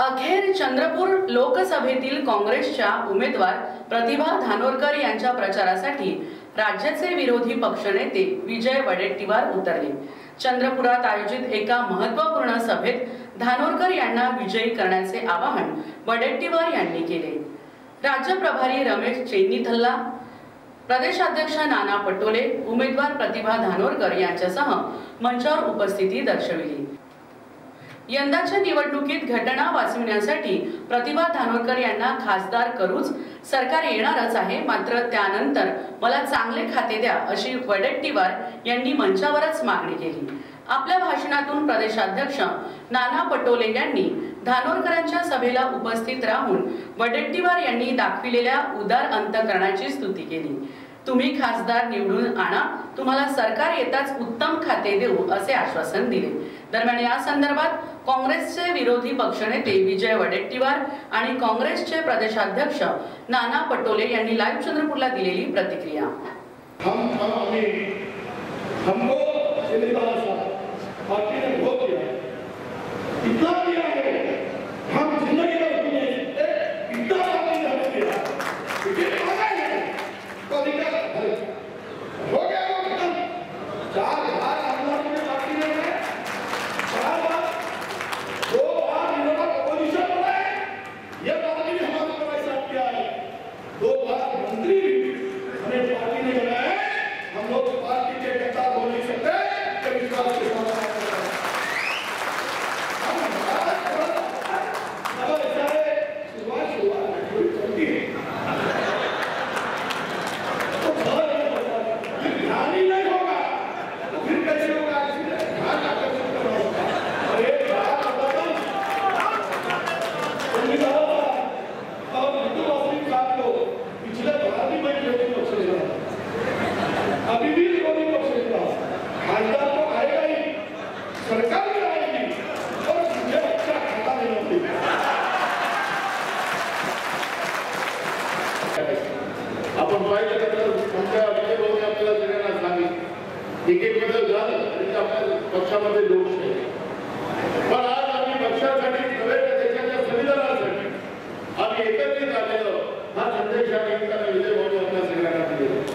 अखेर चंद्रपूर लोकसभेतील काँग्रेसच्या उमेदवार प्रतिभा धानोरकर यांच्या प्रचारासाठी राज्याचे विरोधी पक्षनेते विजय वडेट्टीवार उतरले। चंद्रपुरात आयोजित एका महत्त्वपूर्ण सभेत धानोरकर यांना विजयी करण्याचे आवाहन वडेट्टीवार यांनी केले। राज्य प्रभारी रमेश चेन्नीथल्ला, प्रदेशाध्यक्ष नाना पटोले, उमेदवार प्रतिभा धानोरकर यांच्यासह मंचावर उपस्थिती दर्शविली। यंदाच्या निवडणुकीत घटना वाचविण्यासाठी प्रतिभा धानोरकर यांना खासदार करूच सरकार येणारच आहे, मात्र त्यानंतर मला चांगले खाते द्या अशी वडेट्टीवार यांनी मंचावरच मागणी केली। आपल्या भाषणातून प्रदेशाध्यक्ष नाना पटोले यांनी धानोरकरांच्या सभेला उपस्थित राहून वडेट्टीवार यांनी दाखविलेल्या उदार अंतःकरणाची स्तुती केली। तुम्ही खासदार निवडून आणा, तुम्हाला सरकार येताच उत्तम खाते देऊ असे आश्वासन दिले। दरम्यान या संदर्भात काँग्रेसचे विरोधी पक्षनेते विजय वडेट्टीवार आणि काँग्रेसचे प्रदेशाध्यक्ष नाना पटोले यांनी लाईव्ह चंद्रपूरला दिलेली प्रतिक्रिया। पार्टी ने वोट किया, इतना किया है, हम जिंदगी में भी नहीं सकते, इतना पार्टी ने हमें दिया, लेकिन आगे है, तो निकल हो गया वो खत्म। 4 बार आंदोलन में पार्टी ने 4 बार 2 बार इन्होंने अपोजिशन बनाए, ये पार्टी ने हमारे साथ किया है, 2 बार मंत्री हमें पार्टी ने बनाए, हम लोग पार्टी के गद्दार हो नहीं सकते, विश्वास के साथ अभी भी विरोधी पक्ष खासदार तो आएगा ही, सरकार भी आएगी और मुझे अच्छा खाता नहीं होती। आपण पाहिलं तर तुमच्या विजयभाऊने आपल्याला सगळ्यांना सांगितलं तिकीट बदल झालं तरी आपल्या पक्षामध्ये लोकशाही, पण आज आम्ही पक्षासाठी नव्हे तर देशाच्या संविधानासाठी आम्ही एकत्रित आलेलो हा संदेश विजयभाऊने आपल्या सगळ्यांना दिला।